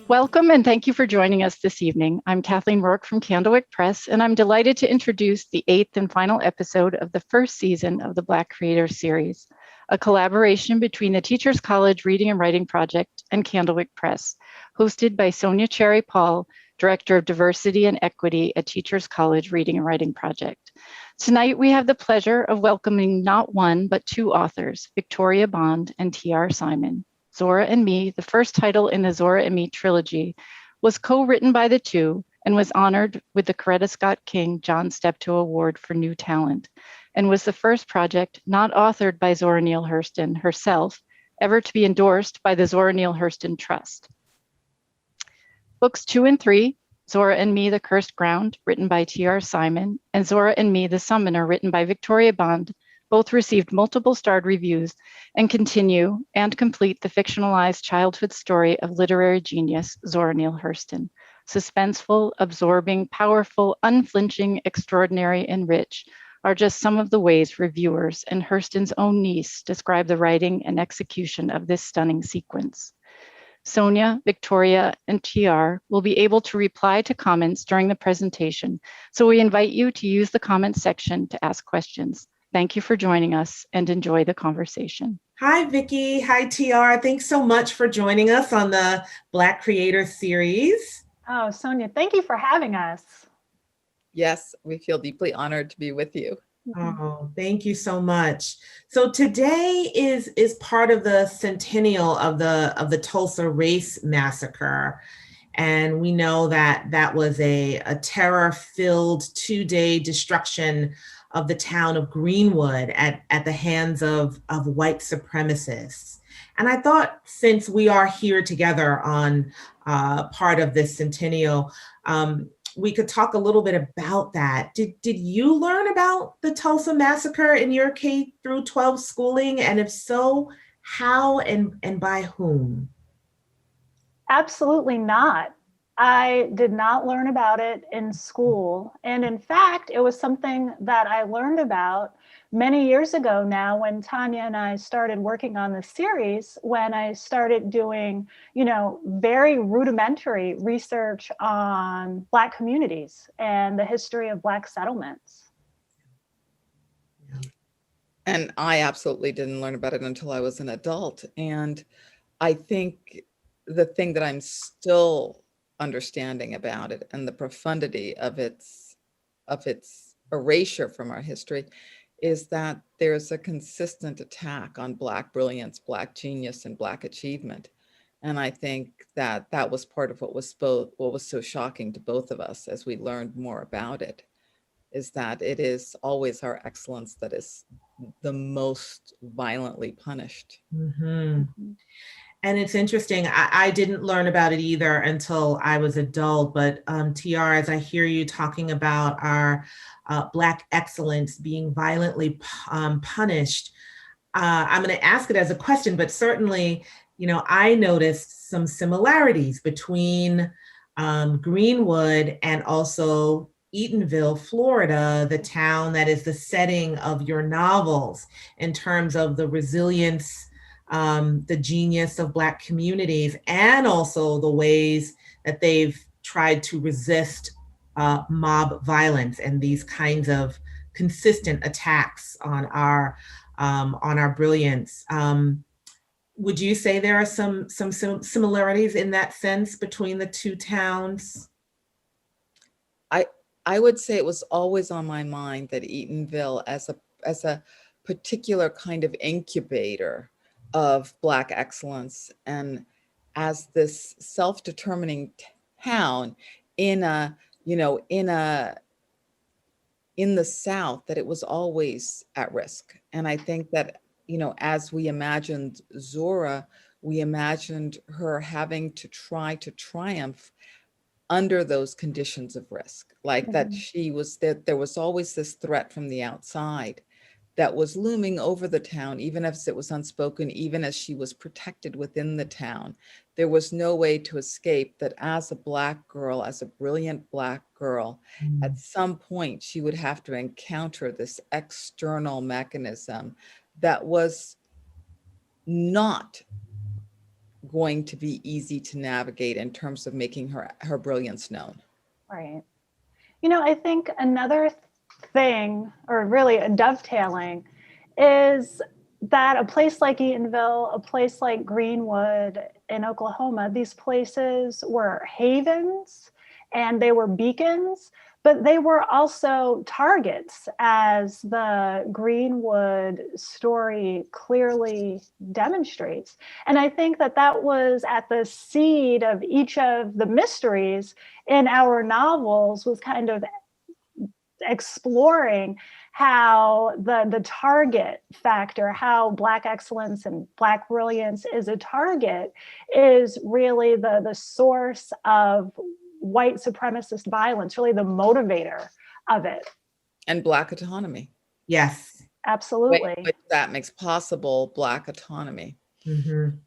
Welcome and thank you for joining us this evening. I'm Kathleen Rourke from Candlewick Press, and I'm delighted to introduce the 8th and final episode of the first season of the Black Creators series, a collaboration between the Teachers College Reading and Writing Project and Candlewick Press, hosted by Sonja Cherry-Paul, Director of Diversity and Equity at Teachers College Reading and Writing Project. Tonight, we have the pleasure of welcoming not one, but two authors, Victoria Bond and T.R. Simon. Zora and Me, the first title in the Zora and Me trilogy, was co-written by the two and was honored with the Coretta Scott King John Steptoe Award for New Talent, and was the first project not authored by Zora Neale Hurston herself ever to be endorsed by the Zora Neale Hurston Trust. Books 2 and 3, Zora and Me, The Cursed Ground, written by T.R. Simon, and Zora and Me, The Summoner, written by Victoria Bond, both received multiple starred reviews and continue and complete the fictionalized childhood story of literary genius Zora Neale Hurston. Suspenseful, absorbing, powerful, unflinching, extraordinary, and rich are just some of the ways reviewers and Hurston's own niece describe the writing and execution of this stunning sequence. Sonja, Victoria, and TR will be able to reply to comments during the presentation, so we invite you to use the comments section to ask questions. Thank you for joining us and enjoy the conversation. Hi, Vicki. Hi, TR. Thanks so much for joining us on the Black Creator series. Oh, Sonja, thank you for having us. Yes, we feel deeply honored to be with you. Oh, thank you so much. So today is part of the centennial of the Tulsa Race Massacre. And we know that that was a terror-filled 2-day destruction of the town of Greenwood at the hands of white supremacists. And I thought, since we are here together on part of this centennial, we could talk a little bit about that. Did you learn about the Tulsa Massacre in your K-12 schooling? And if so, how and by whom? Absolutely not. I did not learn about it in school. And in fact, it was something that I learned about many years ago now when Tanya and I started working on the series, when I started doing, very rudimentary research on Black communities and the history of Black settlements. And I absolutely didn't learn about it until I was an adult. And I think the thing that I'm still understanding about it and the profundity of its erasure from our history is that there's a consistent attack on Black brilliance, Black genius, and Black achievement. And I think that that was part of what was so shocking to both of us as we learned more about it, is that it is always our excellence that is the most violently punished. Mm-hmm. And it's interesting, I didn't learn about it either until I was adult, but TR, as I hear you talking about our Black excellence being violently punished, I'm gonna ask it as a question, but certainly, I noticed some similarities between Greenwood and also Eatonville, Florida, the town that is the setting of your novels in terms of the resilience, the genius of Black communities, and also the ways that they've tried to resist mob violence and these kinds of consistent attacks on our brilliance. Would you say there are some similarities in that sense between the two towns? I would say it was always on my mind that Eatonville, as a particular kind of incubator of Black excellence, and as this self-determining town in the South, that it was always at risk. And I think that, as we imagined Zora, we imagined her having to try to triumph under those conditions of risk, like that there was always this threat from the outside that was looming over the town, even as it was unspoken, even as she was protected within the town. There was no way to escape that as a Black girl, as a brilliant Black girl, at some point she would have to encounter this external mechanism that was not going to be easy to navigate in terms of making her brilliance known. Right. You know, I think another thing, or really a dovetailing, is that a place like Eatonville, a place like Greenwood in Oklahoma, these places were havens and they were beacons, but they were also targets, as the Greenwood story clearly demonstrates. And I think that that was at the seed of each of the mysteries in our novels, was kind of exploring how the target factor, how Black excellence and Black brilliance is a target, is really the source of white supremacist violence, really the motivator of it. And Black autonomy. Yes. Absolutely. Which that makes possible Black autonomy. Mm-hmm.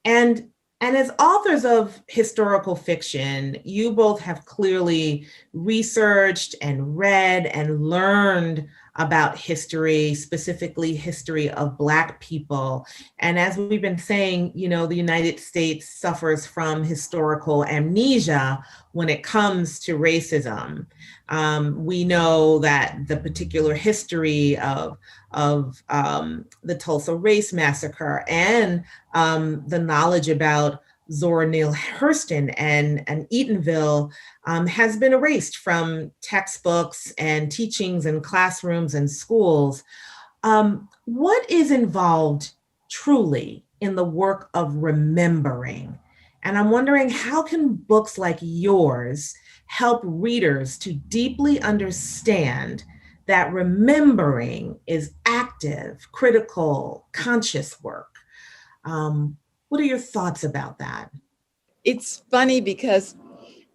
And as authors of historical fiction, you both have clearly researched and read and learned about history, specifically history of Black people. And as we've been saying, you know, the United States suffers from historical amnesia when it comes to racism. We know that the particular history of the Tulsa Race Massacre and the knowledge about Zora Neale Hurston and Eatonville has been erased from textbooks and teachings in classrooms and schools. What is involved truly in the work of remembering? And I'm wondering, how can books like yours help readers to deeply understand that remembering is active, critical, conscious work? What are your thoughts about that? It's funny because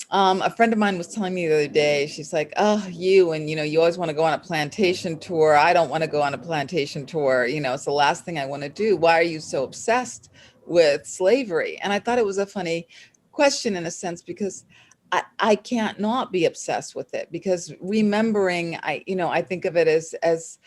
a friend of mine was telling me the other day, she's like, oh, you always want to go on a plantation tour. I don't want to go on a plantation tour. You know, it's the last thing I want to do. Why are you so obsessed with slavery? And I thought it was a funny question in a sense, because I can't not be obsessed with it, because remembering, I think of it as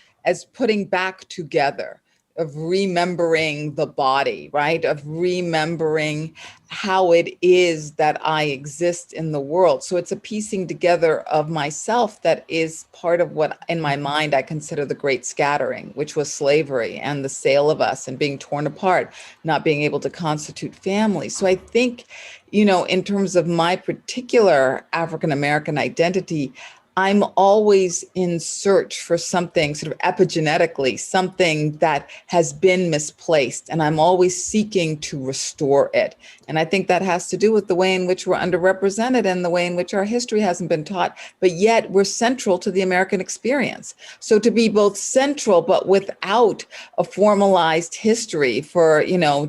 putting back together, of remembering the body, right? Of remembering how it is that I exist in the world. So it's a piecing together of myself that is part of what in my mind I consider the great scattering, which was slavery and the sale of us and being torn apart, not being able to constitute family. So I think, in terms of my particular African-American identity, I'm always in search for something sort of epigenetically, something that has been misplaced, and I'm always seeking to restore it. And I think that has to do with the way in which we're underrepresented and the way in which our history hasn't been taught, but yet we're central to the American experience. So to be both central, but without a formalized history for,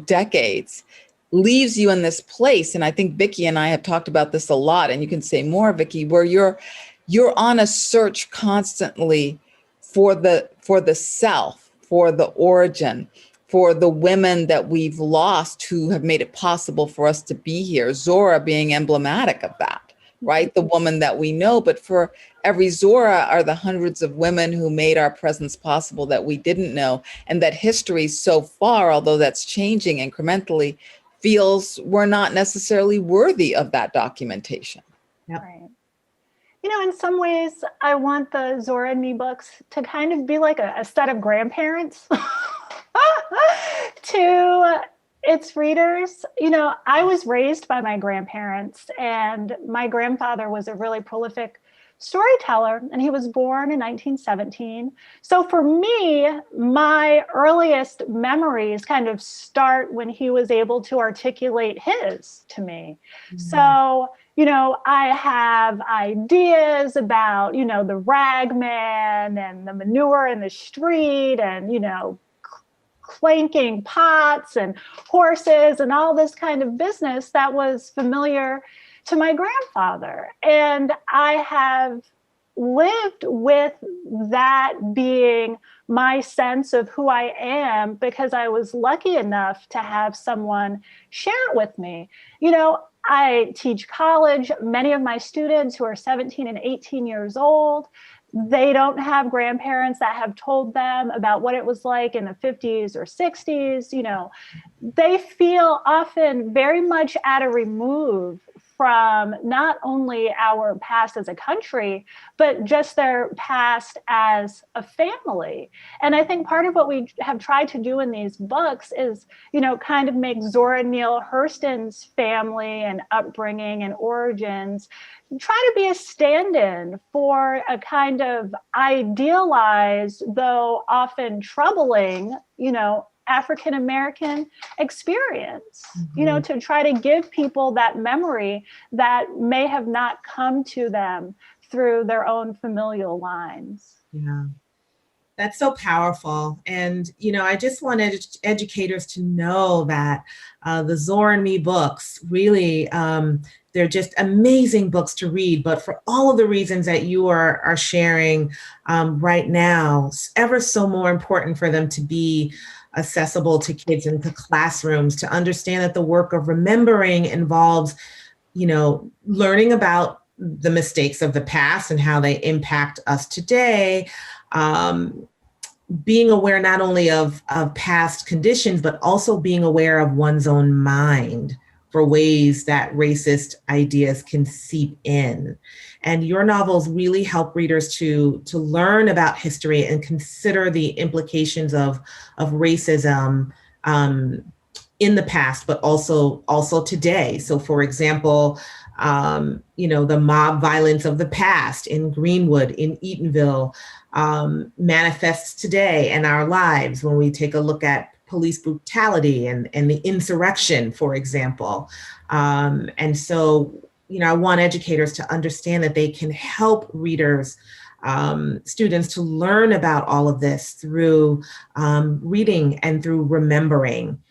decades, leaves you in this place. And I think Vicki and I have talked about this a lot, and you can say more, Vicki, where you're on a search constantly for the self, for the origin, for the women that we've lost who have made it possible for us to be here. Zora being emblematic of that, right? The woman that we know, but for every Zora are the hundreds of women who made our presence possible that we didn't know. And that history so far, although that's changing incrementally, feels we're not necessarily worthy of that documentation. Yep. Right. In some ways, I want the Zora and Me books to kind of be like a set of grandparents to its readers. I was raised by my grandparents, and my grandfather was a really prolific storyteller, and he was born in 1917. So for me, my earliest memories kind of start when he was able to articulate his to me. Mm-hmm. So I have ideas about, the rag man and the manure in the street and, clanking pots and horses and all this kind of business that was familiar to my grandfather. And I have lived with that being my sense of who I am because I was lucky enough to have someone share it with me. You know, I teach college. Many of my students who are 17 and 18 years old, they don't have grandparents that have told them about what it was like in the 50s or 60s. You know, they feel often very much at a remove from not only our past as a country, but just their past as a family. And I think part of what we have tried to do in these books is, you know, kind of make Zora Neale Hurston's family and upbringing and origins try to be a stand-in for a kind of idealized, though often troubling, you know, African-American experience, you know, to try to give people that memory that may have not come to them through their own familial lines. Yeah, that's so powerful. And, you know, I just wanted educators to know that the Zora and Me books really, they're just amazing books to read, but for all of the reasons that you are sharing right now, it's ever so more important for them to be accessible to kids and to classrooms, to understand that the work of remembering involves, you know, learning about the mistakes of the past and how they impact us today, being aware not only of past conditions, but also being aware of one's own mind for ways that racist ideas can seep in. And your novels really help readers to learn about history and consider the implications of racism in the past, but also today. So for example, you know, the mob violence of the past in Greenwood, in Eatonville, manifests today in our lives when we take a look at police brutality and the insurrection, for example. And so, you know, I want educators to understand that they can help readers, students to learn about all of this through reading and through remembering.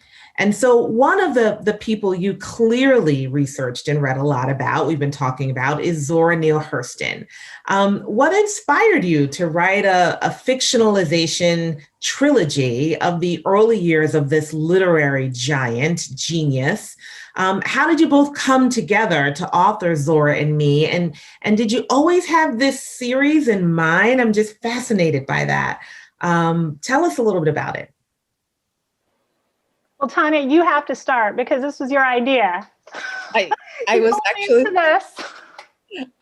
And so one of the people you clearly researched and read a lot about, we've been talking about, is Zora Neale Hurston. What inspired you to write a fictionalization trilogy of the early years of this literary giant genius? How did you both come together to author Zora and Me? And did you always have this series in mind? I'm just fascinated by that. Tell us a little bit about it. Well, Tanya, you have to start because this was your idea. I was actually,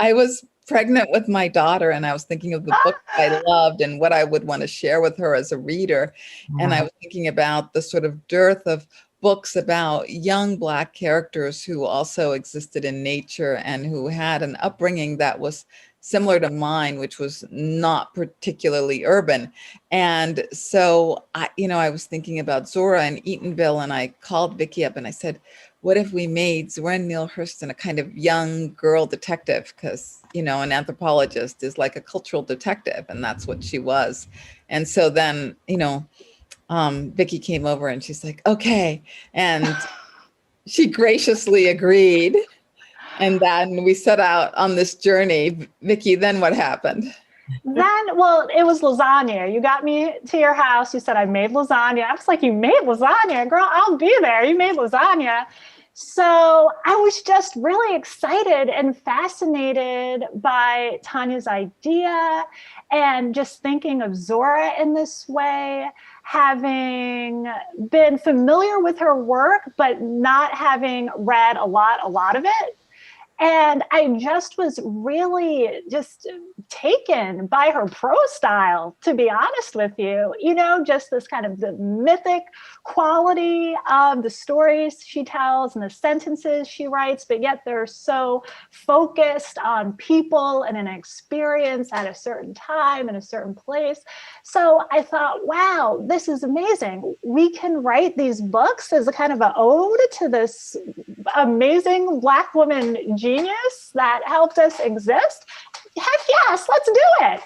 I was pregnant with my daughter and I was thinking of the book I loved and what I would want to share with her as a reader. And I was thinking about the sort of dearth of books about young Black characters who also existed in nature and who had an upbringing that was similar to mine, which was not particularly urban. And so I was thinking about Zora and Eatonville, and I called Vicki up and I said, what if we made Zora Neale Hurston a kind of young girl detective? Because, you know, an anthropologist is like a cultural detective, and that's what she was. And so then, you know, Vicki came over and she's like, okay. And she graciously agreed. And then we set out on this journey. Vicki, then what happened? Well, it was lasagna. You got me to your house. You said, I made lasagna. I was like, you made lasagna? Girl, I'll be there. You made lasagna. So I was just really excited and fascinated by Tanya's idea and just thinking of Zora in this way, having been familiar with her work, but not having read a lot of it. And I just was really just taken by her prose style, to be honest with you. You know, just this kind of the mythic quality of the stories she tells and the sentences she writes, but yet they're so focused on people and an experience at a certain time in a certain place. So I thought, wow, this is amazing. We can write these books as a kind of an ode to this amazing Black woman genius that helped us exist. Heck yes, let's do it.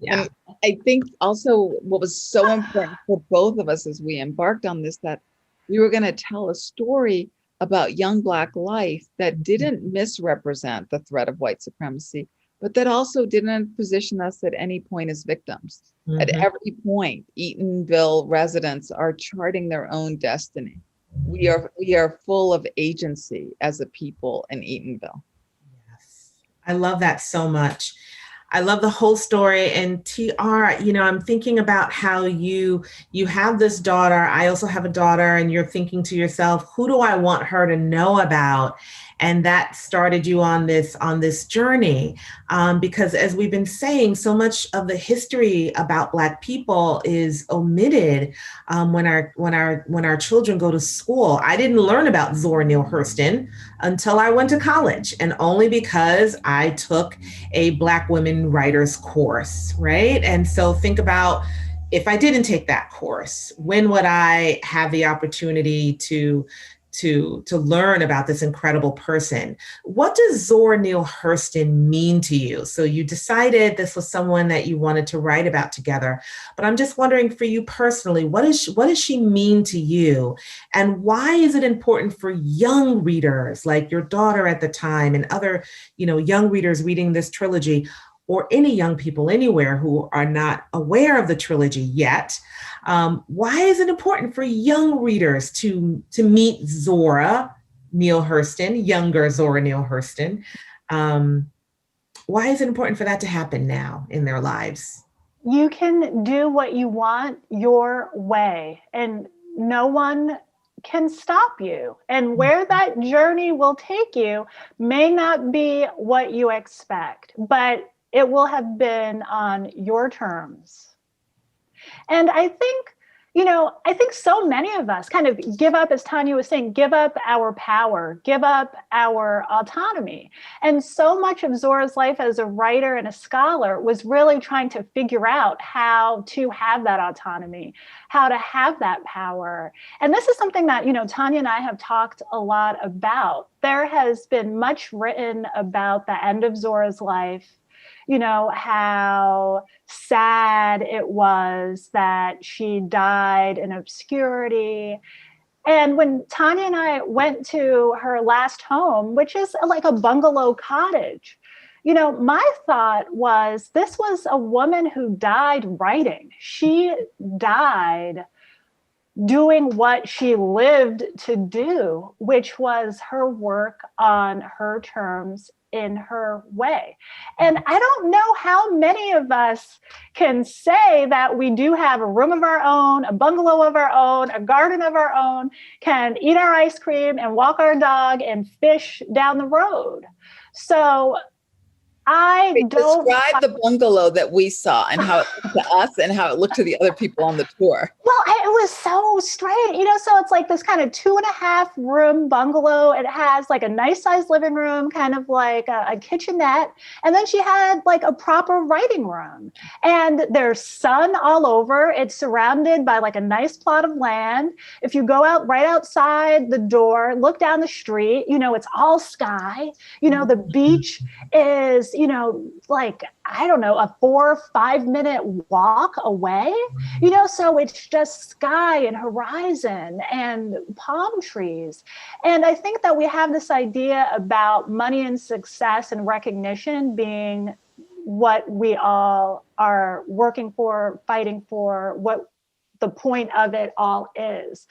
Yeah. And I think also what was so important for both of us as we embarked on this, that we were going to tell a story about young Black life that didn't misrepresent the threat of white supremacy, but that also didn't position us at any point as victims. At every point, Eatonville residents are charting their own destiny. We are full of agency as a people in Eatonville. Yes, I love that so much. I love the whole story. And TR, you know, I'm thinking about how you have this daughter. I also have a daughter, and you're thinking to yourself, who do I want her to know about? And that started you on this journey, because as we've been saying, so much of the history about Black people is omitted when our children go to school. I didn't learn about Zora Neale Hurston until I went to college, and only because I took a Black women writers course, right? And so think about, if I didn't take that course, when would I have the opportunity to learn about this incredible person? What does Zora Neale Hurston mean to you? So you decided this was someone that you wanted to write about together, but I'm just wondering for you personally, what does she mean to you? And why is it important for young readers like your daughter at the time and other, you know, young readers reading this trilogy, or any young people anywhere who are not aware of the trilogy yet? Why is it important for young readers to meet Zora Neale Hurston, younger Zora Neale Hurston? Why is it important for that to happen now in their lives? You can do what you want your way, and no one can stop you. And where that journey will take you may not be what you expect, but it will have been on your terms. And I think, you know, I think so many of us kind of give up, as Tanya was saying, give up our power, give up our autonomy. And so much of Zora's life as a writer and a scholar was really trying to figure out how to have that autonomy, how to have that power. And this is something that, you know, Tanya and I have talked a lot about. There has been much written about the end of Zora's life, you know, how sad it was that she died in obscurity. And when Tanya and I went to her last home, which is like a bungalow cottage, you know, my thought was, this was a woman who died writing. She died doing what she lived to do, which was her work on her terms, in her way. And I don't know how many of us can say that we do have a room of our own, a bungalow of our own, a garden of our own, can eat our ice cream and walk our dog and fish down the road. So describe the bungalow that we saw and how it looked to us and how it looked to the other people on the tour. Well, it was so strange, you know, so it's like this kind of 2.5 room bungalow. It has like a nice sized living room, kind of like a kitchenette. And then she had like a proper writing room, and there's sun all over. It's surrounded by like a nice plot of land. If you go out right outside the door, look down the street, you know, it's all sky. You know, the beach is, you know, like, I don't know, a 4 or 5 minute walk away, you know, so it's just sky and horizon and palm trees. And I think that we have this idea about money and success and recognition being what we all are working for, fighting for, what the point of it all is.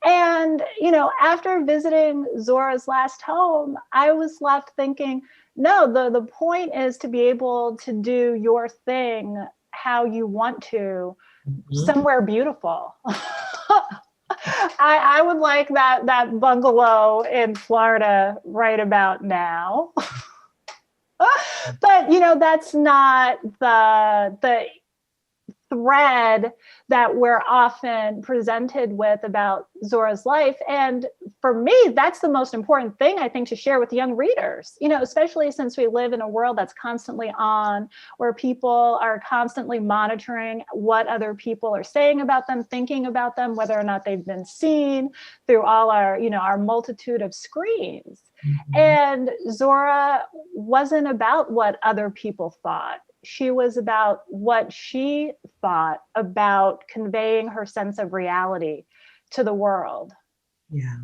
And, you know, after visiting Zora's last home, I was left thinking, no, the point is to be able to do your thing how you want to, somewhere beautiful. I would like that bungalow in Florida right about now. But, you know, that's not the thread that we're often presented with about Zora's life. And for me, that's the most important thing, I think, to share with young readers, you know, especially since we live in a world that's constantly on, where people are constantly monitoring what other people are saying about them, thinking about them, whether or not they've been seen through all our, you know, our multitude of screens. And Zora wasn't about what other people thought. She was about what she thought about conveying her sense of reality to the world. Yeah.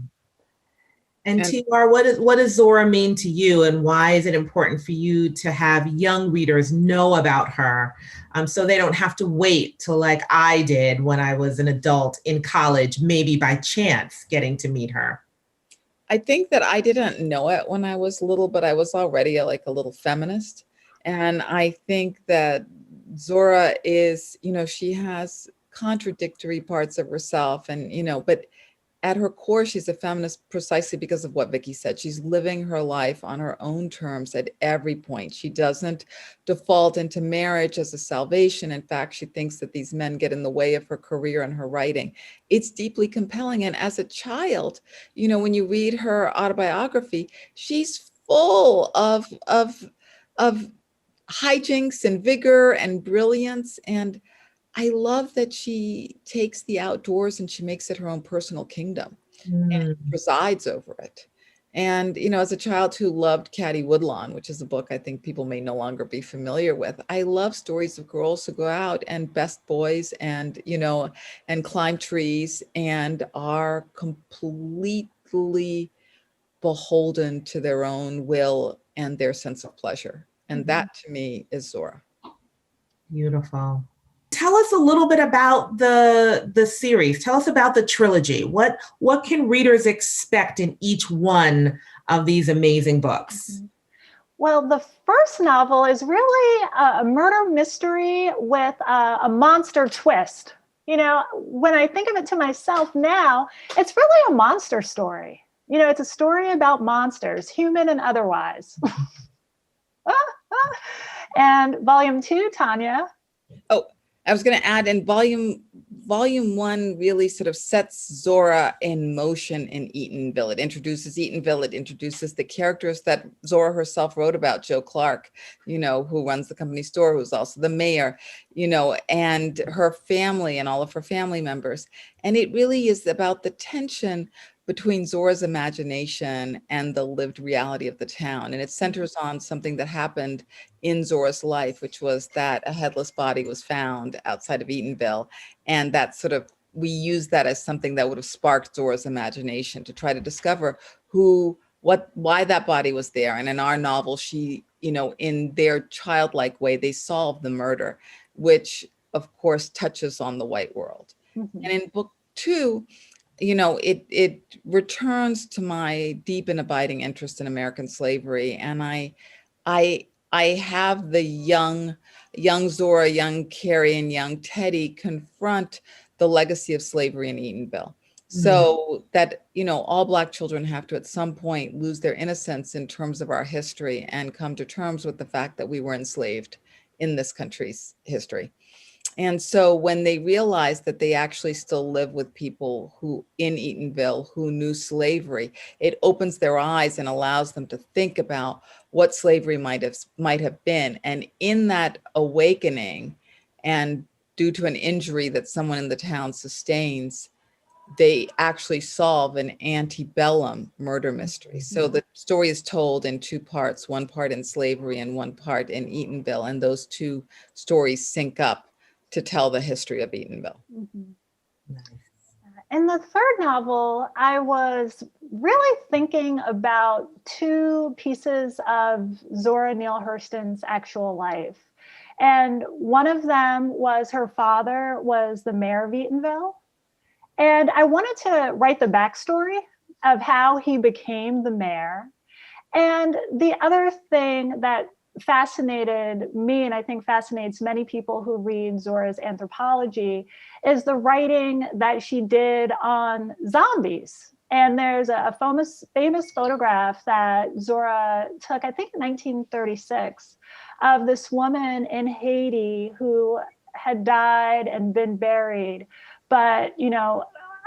And TR, what does Zora mean to you, and why is it important for you to have young readers know about her, so they don't have to wait till, like I did when I was an adult in college, maybe by chance getting to meet her? I think that I didn't know it when I was little, but I was already a little feminist. And I think that Zora is, she has contradictory parts of herself and, but at her core, she's a feminist precisely because of what Vicky said. She's living her life on her own terms at every point. She doesn't default into marriage as a salvation. In fact, she thinks that these men get in the way of her career and her writing. It's deeply compelling. And as a child, when you read her autobiography, she's full of hijinks and vigor and brilliance. And I love that she takes the outdoors and she makes it her own personal kingdom and presides over it. And, as a child who loved Caddy Woodlawn, which is a book I think people may no longer be familiar with, I love stories of girls who go out and best boys and, and climb trees and are completely beholden to their own will and their sense of pleasure. And that to me is Zora. Beautiful. Tell us a little bit about the series. Tell us about the trilogy. What can readers expect in each one of these amazing books? Well, the first novel is really a murder mystery with a monster twist. When I think of it to myself now, it's really a monster story. It's a story about monsters, human and otherwise. And volume 2, Tanya. Oh, I was going to add, in volume 1 really sort of sets Zora in motion in Eatonville. It introduces Eatonville. It introduces the characters that Zora herself wrote about. Joe Clark, who runs the company store, who's also the mayor, and her family and all of her family members. And it really is about the tension between Zora's imagination and the lived reality of the town. And it centers on something that happened in Zora's life, which was that a headless body was found outside of Eatonville. And that we use that as something that would have sparked Zora's imagination to try to discover why that body was there. And in our novel, she, in their childlike way, they solve the murder, which of course touches on the white world. And in book 2, it returns to my deep and abiding interest in American slavery. And I have the young Zora, young Carrie, and young Teddy confront the legacy of slavery in Eatonville. So that, all Black children have to at some point lose their innocence in terms of our history and come to terms with the fact that we were enslaved in this country's history. And so when they realize that they actually still live with people who in Eatonville who knew slavery, it opens their eyes and allows them to think about what slavery might have been. And in that awakening, and due to an injury that someone in the town sustains, they actually solve an antebellum murder mystery. So the story is told in 2 parts, 1 part in slavery and 1 part in Eatonville. And those 2 stories sync up to tell the history of Eatonville. Nice. In the third novel, I was really thinking about 2 pieces of Zora Neale Hurston's actual life. And one of them was her father was the mayor of Eatonville. And I wanted to write the backstory of how he became the mayor. And the other thing that fascinated me, and I think fascinates many people who read Zora's anthropology, is the writing that she did on zombies. And there's a famous photograph that Zora took, I think in 1936, of this woman in Haiti who had died and been buried. But,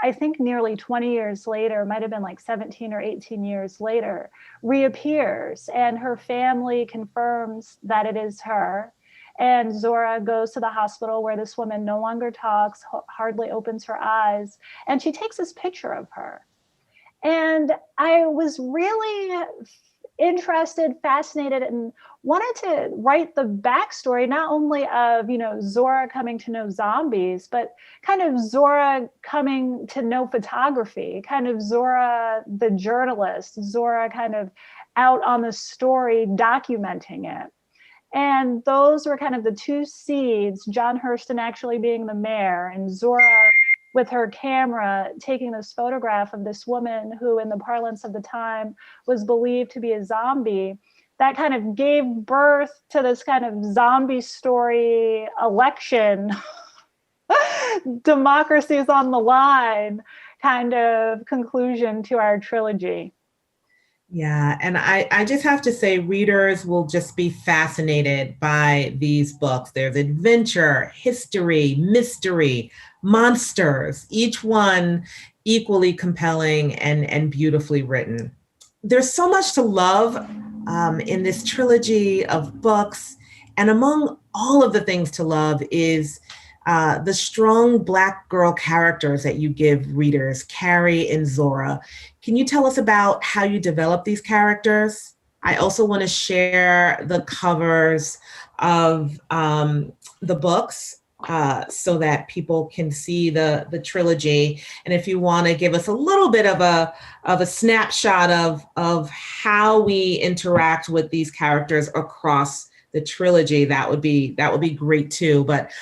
I think nearly 20 years later, might have been like 17 or 18 years later, reappears, and her family confirms that it is her. And Zora goes to the hospital where this woman no longer talks, hardly opens her eyes, and she takes this picture of her. And I was really interested, fascinated, and wanted to write the backstory, not only of, Zora coming to know zombies, but kind of Zora coming to know photography, kind of Zora the journalist, Zora kind of out on the story, documenting it. And those were kind of the two seeds, John Hurston actually being the mayor, and Zora with her camera taking this photograph of this woman who, in the parlance of the time, was believed to be a zombie. That kind of gave birth to this kind of zombie story election, democracy is on the line kind of conclusion to our trilogy. Yeah, and I just have to say, readers will just be fascinated by these books. There's adventure, history, mystery, monsters, each one equally compelling and beautifully written. There's so much to love in this trilogy of books. And among all of the things to love is the strong Black girl characters that you give readers, Carrie and Zora. Can you tell us about how you develop these characters? I also want to share the covers of the books so that people can see the trilogy. And if you want to give us a little bit of a snapshot of how we interact with these characters across the trilogy, that would be great too. But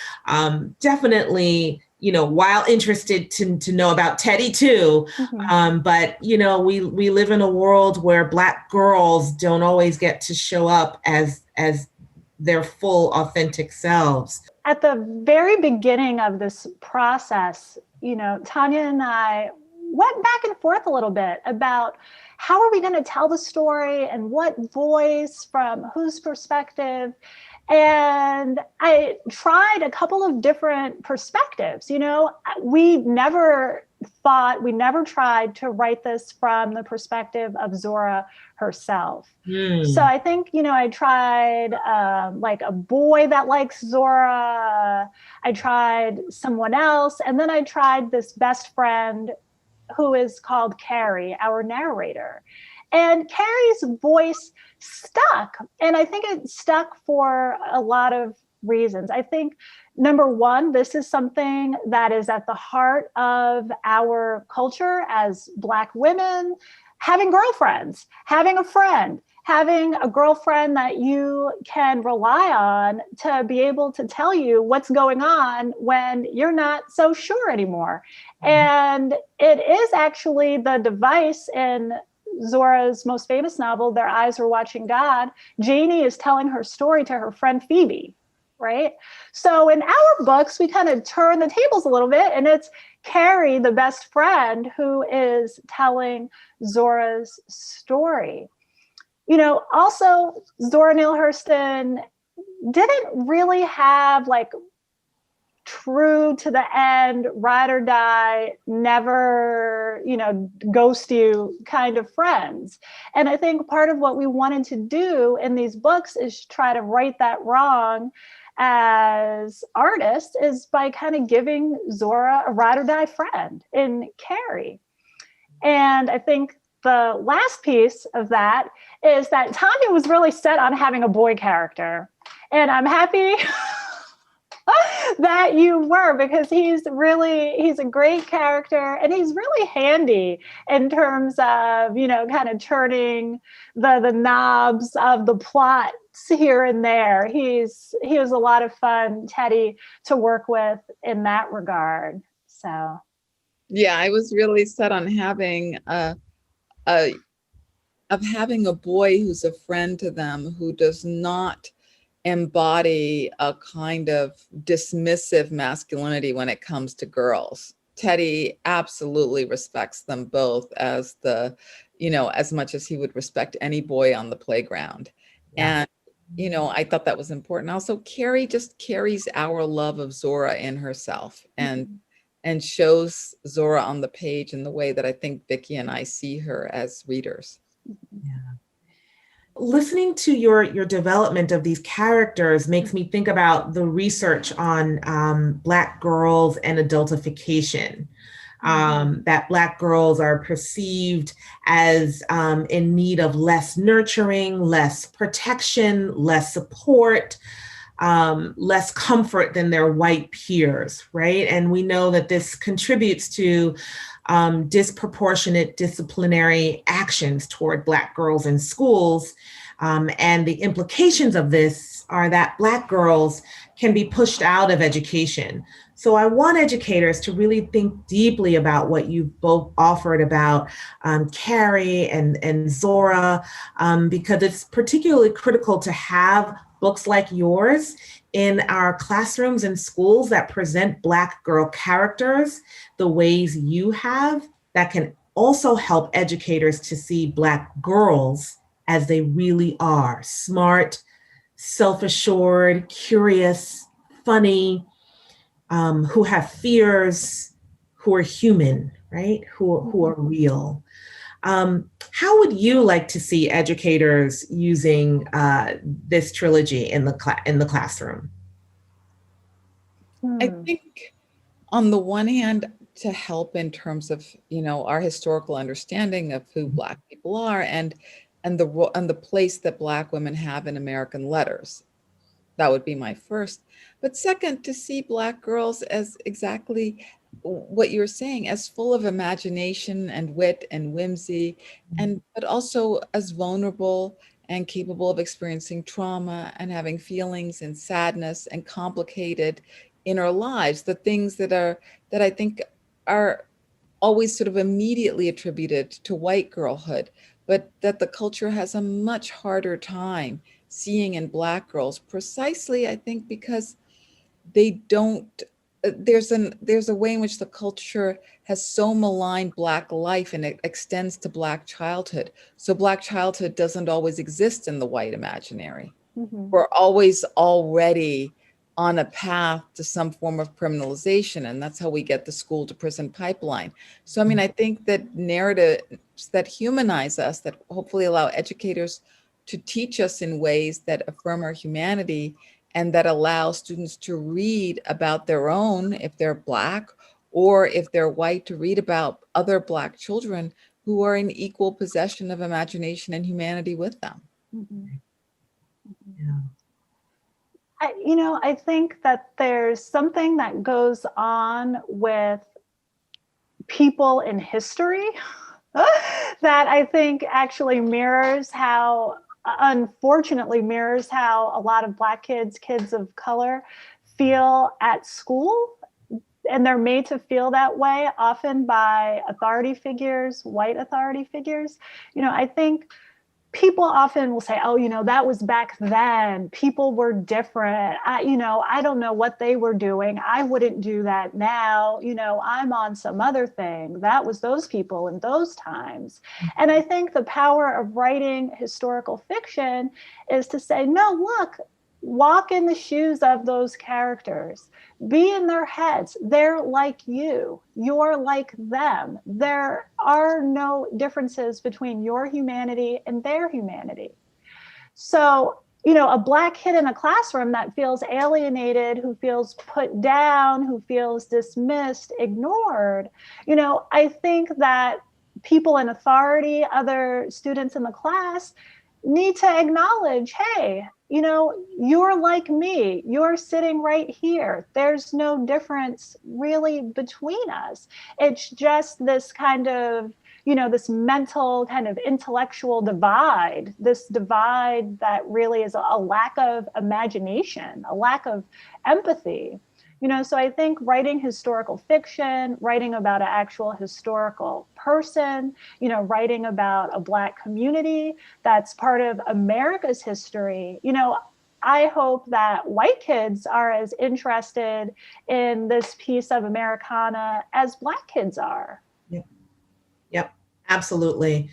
definitely, while interested to know about Teddy too, but we live in a world where Black girls don't always get to show up as their full authentic selves. At the very beginning of this process, Tanya and I went back and forth a little bit about how are we going to tell the story and what voice from whose perspective. And I tried a couple of different perspectives. We never tried to write this from the perspective of Zora herself. So I think, I tried like a boy that likes Zora. I tried someone else. And then I tried this best friend who is called Carrie, our narrator. And Carrie's voice stuck. And I think it stuck for a lot of reasons. I think, number one, this is something that is at the heart of our culture as Black women, having girlfriends, having a friend, having a girlfriend that you can rely on to be able to tell you what's going on when you're not so sure anymore. And it is actually the device in Zora's most famous novel, Their Eyes Were Watching God. Janie is telling her story to her friend Phoebe, right? So in our books, we kind of turn the tables a little bit, and it's Carrie, the best friend, who is telling Zora's story. Also, Zora Neale Hurston didn't really have like true to the end, ride or die, never, ghost you kind of friends. And I think part of what we wanted to do in these books is try to right that wrong as artists is by kind of giving Zora a ride or die friend in Carrie. And I think the last piece of that is that Tanya was really set on having a boy character. And I'm happy that you were, because he's a great character, and he's really handy in terms of, kind of turning the knobs of the plot here and there. He was a lot of fun, Teddy, to work with in that regard. So yeah, I was really set on having having a boy who's a friend to them, who does not embody a kind of dismissive masculinity when it comes to girls. Teddy absolutely respects them both as as much as he would respect any boy on the playground. Yeah. And, I thought that was important. Also, Carrie just carries our love of Zora in herself and shows Zora on the page in the way that I think Vicki and I see her as readers. Yeah. Listening to your development of these characters makes me think about the research on Black girls and adultification. that Black girls are perceived as in need of less nurturing, less protection, less support, less comfort than their white peers, right? And we know that this contributes to disproportionate disciplinary actions toward Black girls in schools. And the implications of this are that Black girls can be pushed out of education. So I want educators to really think deeply about what you've both offered about Carrie and Zora, because it's particularly critical to have books like yours in our classrooms and schools that present Black girl characters the ways you have, that can also help educators to see Black girls as they really are: smart, self-assured, curious, funny, who have fears, who are human, right? Who are real. How would you like to see educators using this trilogy in the classroom? I think on the one hand, to help in terms of, our historical understanding of who Black people are and the place that Black women have in American letters. That would be my first. But second, to see Black girls as exactly what you're saying, as full of imagination and wit and whimsy, but also as vulnerable and capable of experiencing trauma and having feelings and sadness and complicated inner lives, the things that I think are always sort of immediately attributed to white girlhood, but that the culture has a much harder time seeing in Black girls, precisely, I think, because they don't, there's a way in which the culture has so maligned Black life, and it extends to Black childhood. So Black childhood doesn't always exist in the white imaginary. We're always already on a path to some form of criminalization, and that's how we get the school to prison pipeline. So, I mean, I think that narratives that humanize us, that hopefully allow educators to teach us in ways that affirm our humanity and that allow students to read about their own, if they're Black, or if they're white, to read about other Black children who are in equal possession of imagination and humanity with them. Yeah. I think that there's something that goes on with people in history that I think actually unfortunately mirrors how a lot of Black kids of color, feel at school. And they're made to feel that way, often by authority figures, white authority figures. I think people often will say, oh, that was back then. People were different. I don't know what they were doing. I wouldn't do that now. I'm on some other thing. That was those people in those times. And I think the power of writing historical fiction is to say, no, look, walk in the shoes of those characters. Be in their heads. They're like you. You're like them. There are no differences between your humanity and their humanity. So, a Black kid in a classroom that feels alienated, who feels put down, who feels dismissed, ignored, I think that people in authority, other students in the class, need to acknowledge, hey, you're like me. You're sitting right here. There's no difference really between us. It's just this kind of, this mental kind of intellectual divide, this divide that really is a lack of imagination, a lack of empathy. So I think writing historical fiction, writing about an actual historical person, writing about a Black community that's part of America's history, I hope that white kids are as interested in this piece of Americana as Black kids are. Yep, absolutely.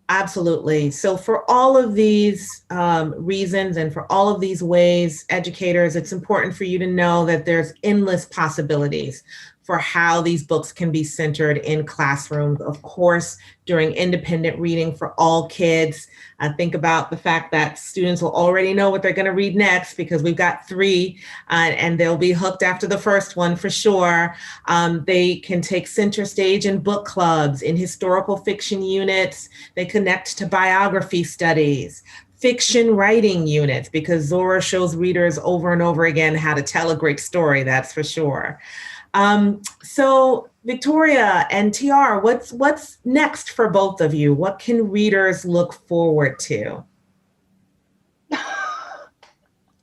Absolutely. So for all of these reasons and for all of these ways, educators, it's important for you to know that there's endless possibilities for how these books can be centered in classrooms. Of course, during independent reading for all kids. Think about the fact that students will already know what they're going to read next because we've got 3 and they'll be hooked after the first one for sure. They can take center stage in book clubs, in historical fiction units. They connect to biography studies, fiction writing units, because Zora shows readers over and over again how to tell a great story, that's for sure. So Victoria and TR, what's next for both of you? What can readers look forward to?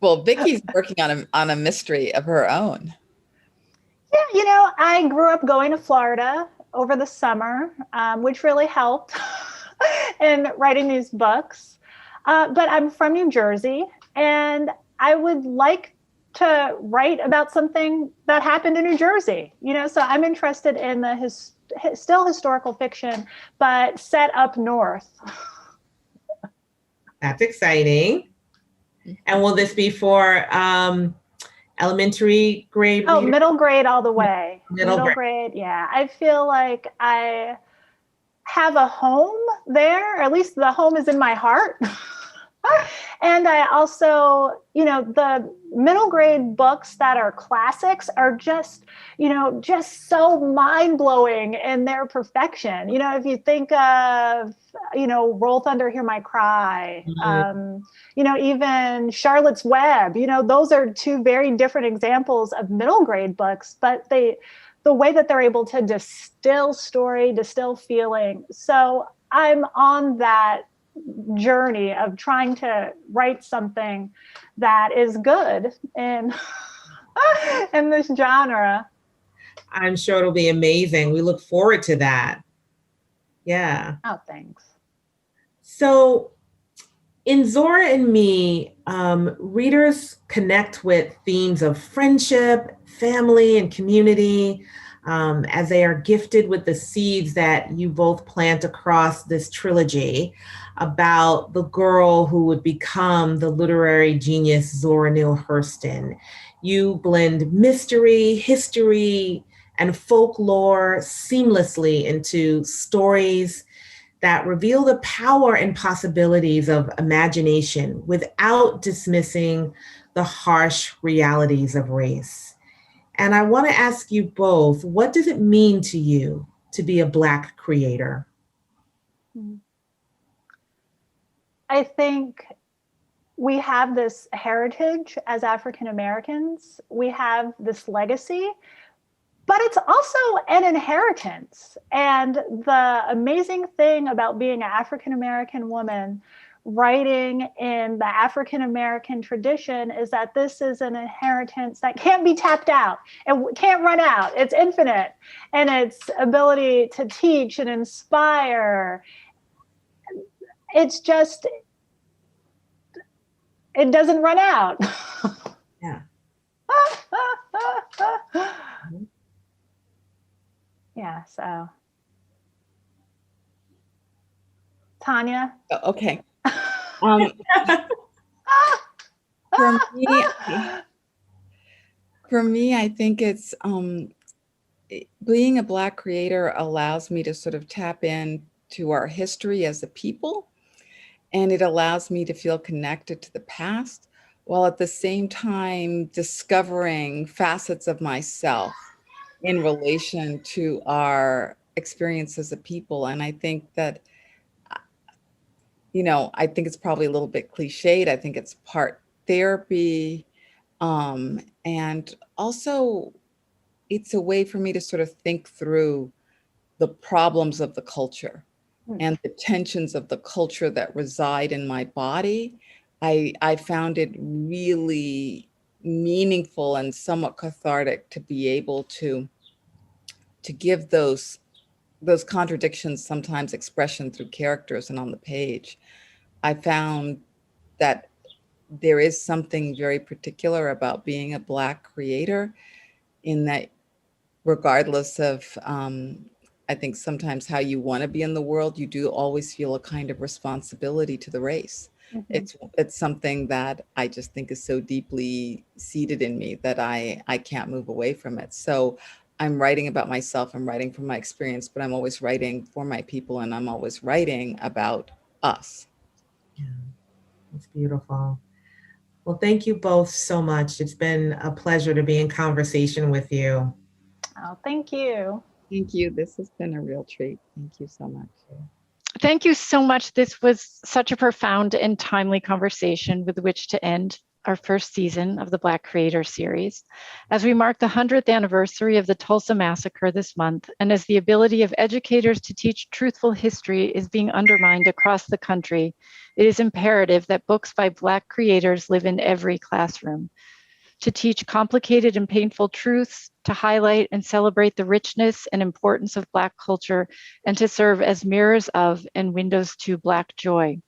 Well, Vicky's working on a mystery of her own. Yeah, I grew up going to Florida over the summer, which really helped in writing these books. But I'm from New Jersey, and I would like to write about something that happened in New Jersey, so I'm interested in the still historical fiction, but set up north. That's exciting. And will this be for elementary grade? Oh, middle grade all the way. Middle grade, yeah. I feel like I have a home there, or at least the home is in my heart. And I also, the middle grade books that are classics are just so mind blowing in their perfection. If you think of, Roll Thunder, Hear My Cry, even Charlotte's Web, those are 2 very different examples of middle grade books, but the way that they're able to distill story, distill feeling. So I'm on that journey of trying to write something that is good in this genre. I'm sure it'll be amazing. We look forward to that. Yeah. Oh, thanks. So in Zora and Me, readers connect with themes of friendship, family, and community, as they are gifted with the seeds that you both plant across this trilogy about the girl who would become the literary genius Zora Neale Hurston. You blend mystery, history, and folklore seamlessly into stories that reveal the power and possibilities of imagination without dismissing the harsh realities of race. And I want to ask you both, what does it mean to you to be a Black creator? I think we have this heritage as African Americans. We have this legacy, but it's also an inheritance. And the amazing thing about being an African American woman writing in the African American tradition is that this is an inheritance that can't be tapped out. It can't run out. It's infinite. And its ability to teach and inspire, it's just, it doesn't run out. Yeah. Yeah, so. Tanya? Okay. For me, I think it's being a Black creator allows me to sort of tap into our history as a people, and it allows me to feel connected to the past, while at the same time discovering facets of myself in relation to our experience as a people. And I think that, I think it's probably a little bit cliched. I think it's part therapy. And also it's a way for me to sort of think through the problems of the culture and the tensions of the culture that reside in my body. I found it really meaningful and somewhat cathartic to be able to give those contradictions sometimes expression through characters and on the page. I found that there is something very particular about being a Black creator, in that regardless of, I think sometimes how you want to be in the world, you do always feel a kind of responsibility to the race. Mm-hmm. It's something that I just think is so deeply seated in me that I can't move away from it. So I'm writing about myself, I'm writing from my experience, but I'm always writing for my people, and I'm always writing about us. Yeah, it's beautiful. Well, thank you both so much. It's been a pleasure to be in conversation with you. Oh, thank you. Thank you. This has been a real treat. Thank you so much. Thank you so much. This was such a profound and timely conversation with which to end our first season of the Black Creator Series. As we mark the 100th anniversary of the Tulsa Massacre this month, and as the ability of educators to teach truthful history is being undermined across the country, it is imperative that books by Black creators live in every classroom. To teach complicated and painful truths, to highlight and celebrate the richness and importance of Black culture, and to serve as mirrors of and windows to Black joy.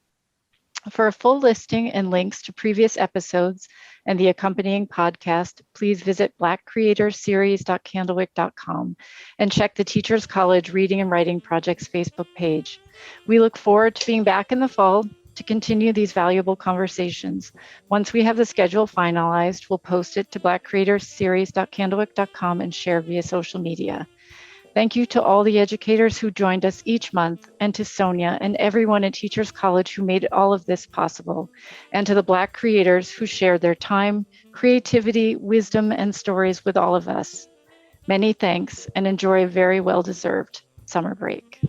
For a full listing and links to previous episodes and the accompanying podcast, please visit blackcreatorseries.candlewick.com and check the Teachers College Reading and Writing Project's Facebook page. We look forward to being back in the fall to continue these valuable conversations. Once we have the schedule finalized, we'll post it to blackcreatorseries.candlewick.com and share via social media. Thank you to all the educators who joined us each month, and to Sonja and everyone at Teachers College who made all of this possible, and to the Black creators who shared their time, creativity, wisdom, and stories with all of us. Many thanks, and enjoy a very well-deserved summer break.